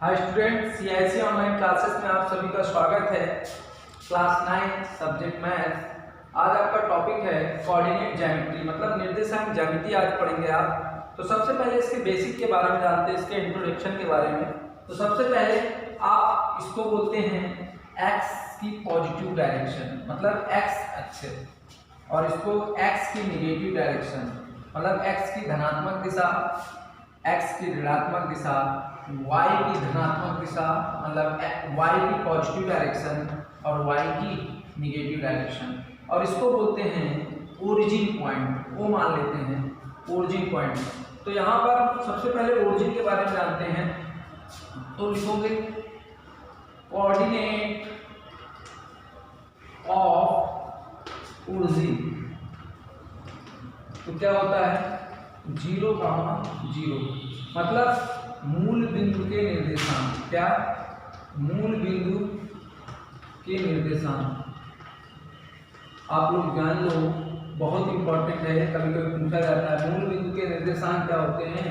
Hi student, CIC online classes में आप सभी का स्वागत है। Class 9 subject math. आज आपका टॉपिक है कोऑर्डिनेट ज्यामिति, मतलब निर्देशांक ज्यामिति आज पढ़ेंगे आप। तो सबसे पहले इसके बेसिक के बारे में जानते हैं, इसके इंट्रोडक्शन के बारे में। तो सबसे पहले आप इसको बोलते हैं एक्स की पॉजिटिव डायरेक्शन, मतलब एक्स अक्ष, और इसको एक्स की निगेटिव डायरेक्शन, मतलब एक्स की धनात्मक दिशा, एक्स की ऋणात्मक दिशा, y की धनात्मक दिशा मतलब y की पॉजिटिव डायरेक्शन और y की निगेटिव डायरेक्शन, और इसको बोलते हैं ओरिजिन पॉइंट। वो मान लेते हैं ओरिजिन पॉइंट। तो यहाँ पर सबसे पहले ओरिजिन के बारे में जानते हैं। तो लिखोगे कोऑर्डिनेट ऑफ ओरिजिन, तो क्या होता है 0,0, मतलब मूल बिंदु के निर्देशांक। क्या? मूल बिंदु के निर्देशांक। आप लोग जान लो, बहुत इंपॉर्टेंट है, कभी कभी पूछा जाता है मूल बिंदु के निर्देशांक क्या होते हैं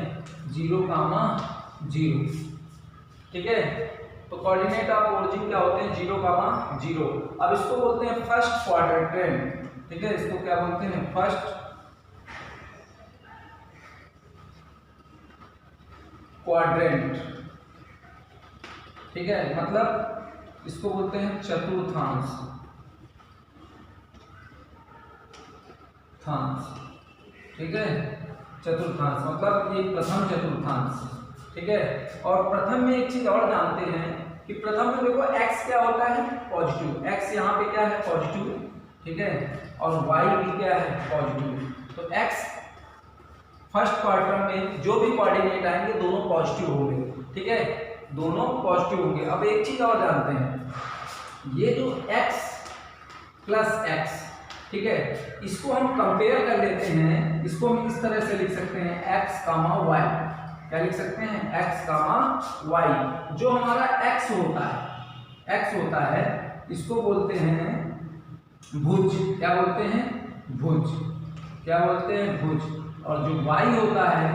0,0। ठीक है। तो कोऑर्डिनेट ऑफ ओरिजिन क्या होते हैं 0,0। अब इसको बोलते हैं फर्स्ट क्वाड्रेंट। ठीक है, इसको क्या बोलते हैं फर्स्ट क्वाड्रेंट। ठीक है, मतलब इसको बोलते हैं चतुर्थांश। ठीक है, चतुर्थांश मतलब ये प्रथम चतुर्थांश। ठीक है, और प्रथम में एक चीज और जानते हैं कि प्रथम में देखो x क्या होता है पॉजिटिव, x यहाँ पे क्या है पॉजिटिव। ठीक है, और y भी क्या है पॉजिटिव। तो x फर्स्ट क्वार्टर में जो भी कोऑर्डिनेट आएंगे दोनों पॉजिटिव होंगे। ठीक है, दोनों पॉजिटिव होंगे। अब एक चीज और जानते हैं, ये जो x प्लस x, ठीक है, इसको हम कंपेयर कर लेते हैं। इसको हम इस तरह से लिख सकते हैं x, y। क्या लिख सकते हैं x, y। जो हमारा x होता है इसको बोलते हैं भुज। क्या बोलते हैं भुज। क्या बोलते हैं भुज। और जो y होता है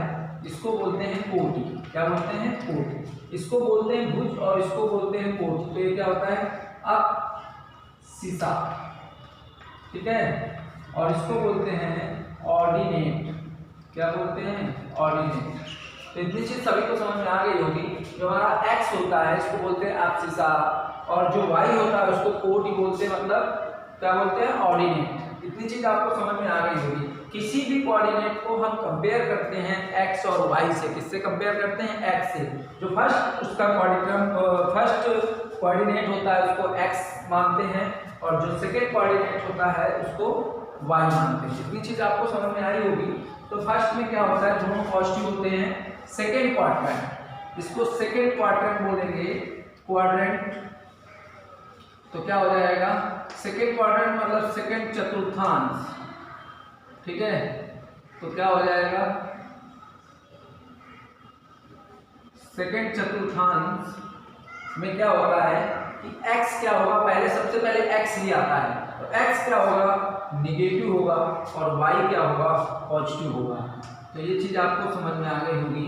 इसको बोलते हैं कोटि। क्या बोलते हैं कोटि। इसको बोलते हैं भुज और इसको बोलते हैं कोटि। तो ये क्या होता है अप्सीसा। ठीक है, और इसको बोलते हैं ऑर्डिनेट। क्या बोलते हैं ऑर्डिनेट। तो इतनी चीज सभी को समझ में आ गई होगी। जो हमारा x होता है इसको बोलते हैं अप्सीसा, और जो y होता है उसको कोटि बोलते हैं, मतलब क्या बोलते हैं ऑर्डिनेट। इतनी चीज आपको समझ में आ गई होगी। किसी भी कोऑर्डिनेट को हम कंपेयर करते हैं x और y से। किससे कंपेयर करते हैं x से। जो फर्स्ट उसका फर्स्ट कोऑर्डिनेट होता है उसको x मानते हैं, और जो सेकंड कोऑर्डिनेट होता है उसको y मानते हैं। इतनी चीज आपको समझ में आई होगी। तो फर्स्ट में क्या होता है दोनों पॉजिटिव होते हैं। सेकंड क्वाड्रेंट, इसको सेकंड क्वाड्रेंट बोलेंगे, क्वाड्रेंट। तो क्या हो जाएगा सेकंड क्वाड्रेंट मतलब सेकंड चतुर्थांश। ठीक है, तो क्या हो जाएगा सेकंड चतुर्थांश में क्या होता है कि x क्या होगा, पहले सबसे पहले x ही आता है। तो x क्या होगा निगेटिव होगा और y क्या होगा पॉजिटिव होगा। तो ये चीज आपको समझ में आ गई होगी।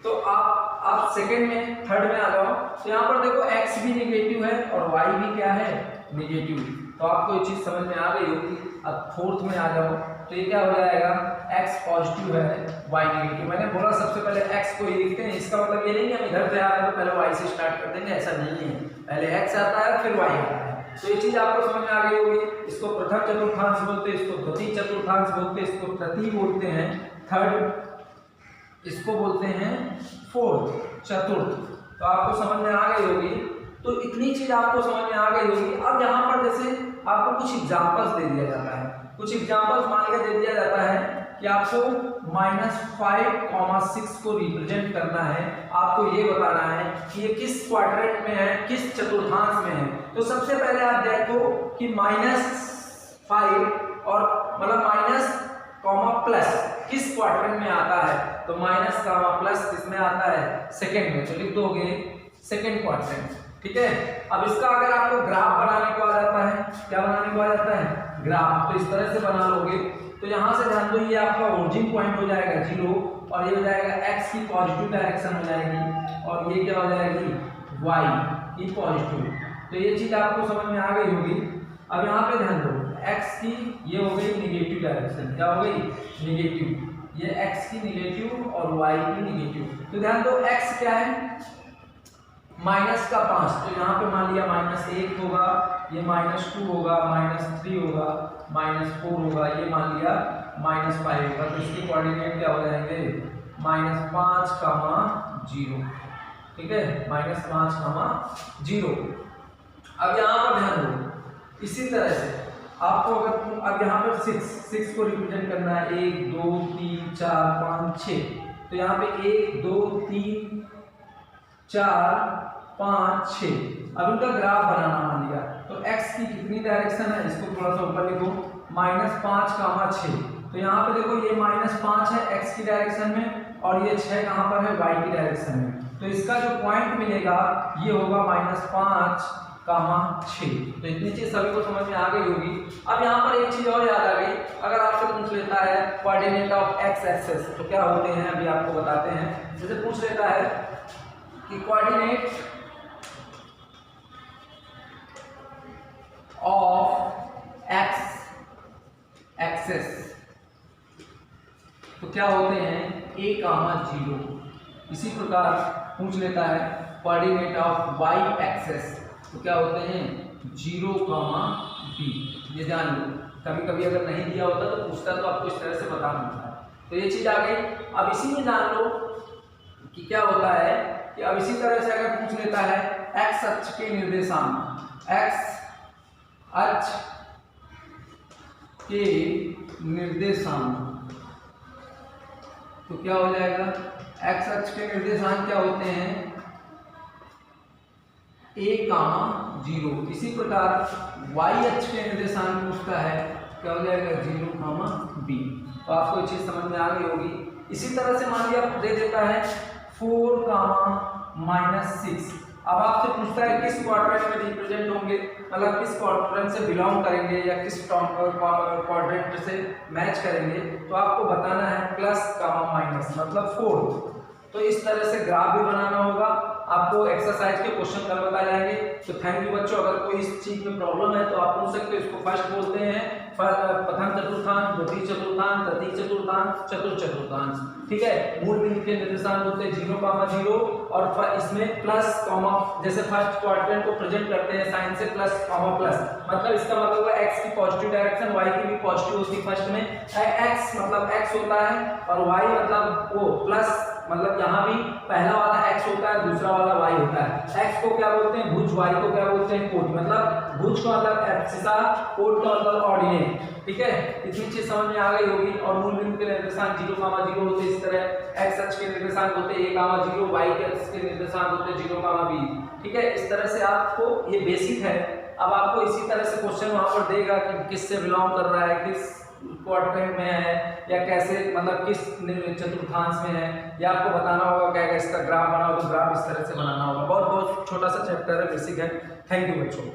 तो आप सेकंड में थर्ड में आ जाओ। तो यहाँ पर देखो x भी निगेटिव है और y भी क्या है निगेटिव। तो आपको ये चीज समझ में आ गई होगी। अब फोर्थ में आ जाओ। तो ये क्या हो जाएगा x पॉजिटिव है y नेगेटिव। मैंने बोला सबसे पहले x को ही लिखते हैं। इसका मतलब ये नहीं कि हम इधर से आ रहे हैं तो पहले y से स्टार्ट कर देंगे, ऐसा नहीं है। पहले x आता है फिर y आता है। तो ये चीज आपको समझ में आ गई होगी। इसको प्रथम चतुर्थांश बोलते हैं, इसको द्वितीय चतुर्थांश बोलते हैं, इसको तृतीय बोलते हैं थर्ड, इसको बोलते हैं फोर्थ चतुर्थ। तो आपको समझ में आ गई होगी। तो इतनी चीज आपको समझ में आ गई होगी। अब यहाँ पर जैसे आपको कुछ एग्जांपल्स दे दिया जाता है, कुछ एग्जांपल्स मान के दे दिया जाता है कि आपको -5,6 को रिप्रेजेंट करना है। आपको ये बताना है कि ये किस क्वाड्रेंट में है, किस चतुर्थांश में है। तो सबसे पहले आप देखो कि -5 और मतलब माइनस कॉमा प्लस किस क्वाड्रेंट में आता है। तो माइनस कॉमा प्लस किसमें आता है सेकंड में। तो लिख दोगे सेकंड क्वाड्रेंट। ठीक है, अब इसका अगर आपको ग्राफ बनाने को आ जाता है, क्या बनाने को आ जाता है ग्राफ, तो इस तरह से बना लोगे। तो यहाँ से ध्यान दो ये आपका ओरिजिन पॉइंट हो जाएगा 0, और ये हो जाएगा x की पॉजिटिव डायरेक्शन हो जाएगी और ये क्या हो जाएगी y की पॉजिटिव। तो ये चीज आपको समझ में आ गई होगी। अब यहाँ पे ध्यान दो, x की ये हो गई निगेटिव डायरेक्शन, क्या हो गई निगेटिव, ये x की निगेटिव और y की निगेटिव। तो ध्यान दो x क्या है माइनस का 5, तो यहाँ पे मान लिया -1 होगा, ये -2 होगा, -3 होगा, -4 होगा, ये मान लिया -5 होगा। तो इसके कोऑर्डिनेट क्या हो जाएंगे -5, -0, ठीक है, -5, -0। अब यहाँ पर ध्यान दो, इसी तरह से आपको अगर अब यहाँ पर 6 को रिप्रेजेंट करना है 1 2 3 4 5 6, तो यहाँ पे 1 2 3 4 5 6। अब इनका ग्राफ बनाना मान लिया, तो x की कितनी डायरेक्शन है, इसको थोड़ा सा ऊपर लिखो, -5, 6। तो यहाँ पे देखो ये -5 है x की डायरेक्शन में और ये 6 कहाँ पर है y की डायरेक्शन में। तो इसका जो पॉइंट मिलेगा ये होगा -5, 6। तो इतनी चीज सभी को समझ में आ गई होगी। अब यहाँ पर एक चीज और याद आ गई, अगर आपसे पूछ लेता है कोऑर्डिनेट ऑफ x एक्सिस तो क्या होते हैं, अभी आपको बताते हैं। जैसे पूछ लेता है कि कोऑर्डिनेट ऑफ x एक्सिस तो क्या होते हैं a, 0। इसी प्रकार पूछ लेता है कोऑर्डिनेट ऑफ y एक्सिस तो क्या होते हैं 0, b। ये जान लो, कभी कभी अगर नहीं दिया होता तो पूछता तो आपको इस तरह से बता मिलता है। तो ये चीज आ गई। अब इसी में जान लो कि क्या होता है कि अब इसी तरह से अगर पूछ लेता है x अक्ष के निर्देशांक, x अक्ष के निर्देशांक तो क्या हो जाएगा, x अक्ष के निर्देशांक क्या होते हैं a, 0। इसी प्रकार y अक्ष के निर्देशांक पूछता है क्या हो जाएगा 0, b। तो आपको ये चीज समझ में आ गई होगी। इसी तरह से मान लिया दे देता है 4, -6। अब आपसे पूछता है किस क्वाड्रेंट में रिप्रेजेंट होंगे, मतलब किस क्वाड्रेंट से बिलोंग करेंगे या किस क्वाड्रेंट से मैच करेंगे। तो आपको बताना है प्लस, माइनस, मतलब 4। तो इस तरह से ग्राफ भी बनाना होगा, आपको एक्सरसाइज के क्वेश्चन कल बताए जाएंगे। तो थैंक यू बच्चों। अगर कोई इस चीज में प्रॉब्लम है तो आप पूछ सकते हो। इसको फर्स्ट बोलते हैं प्रथम चतुर्थांश, द्वितीय चतुर्थांश, तृतीय चतुर्थांश, चतुर्थ चतुर्थांश, ठीक है। मूल बिंदु के निर्देशांक होते हैं 0, 0 और इसमें प्लस, जैसे फर्स्ट क्वाड्रेंट को प्रेजेंट करते हैं साइन से प्लस, प्लस, मतलब इसका मतलब है x की पॉजिटिव डायरेक्शन, y की भी पॉजिटिव होती है। फर्स्ट में x मतलब x होता है और y मतलब वो प्लस, मतलब यहाँ भी पहला वाला x होता है, दूसरा वाला y होता है। x को क्या बोलते हैं भुज, y को क्या बोलते हैं कोण। मतलब भुज का मतलब एब्सिसा, कोण का मतलब ऑर्डिनेट, ठीक है। इतनी चीज समझ में आ गई होगी। और मूल बिंदु के निर्देशांक 0, 0 होते हैं। इस तरह x अक्ष के निर्देशांक होते हैं 1, 0, y के अक्ष के निर्देशांक होते हैं 0, b, ठीक है। इस तरह से आपको ये बेसिक है। अब आपको इसी तरह से क्वेश्चन वहां पर देगा कि किससे बिलोंग कर रहा है, किस क्वाड्रेंट में है या कैसे, मतलब किस चतुर्थांश में है, या आपको बताना होगा क्या इसका ग्राफ बनाओ तो ग्राफ इस तरह से बनाना होगा। बहुत बहुत छोटा सा चैप्टर है, बेसिक है। थैंक यू बच्चों।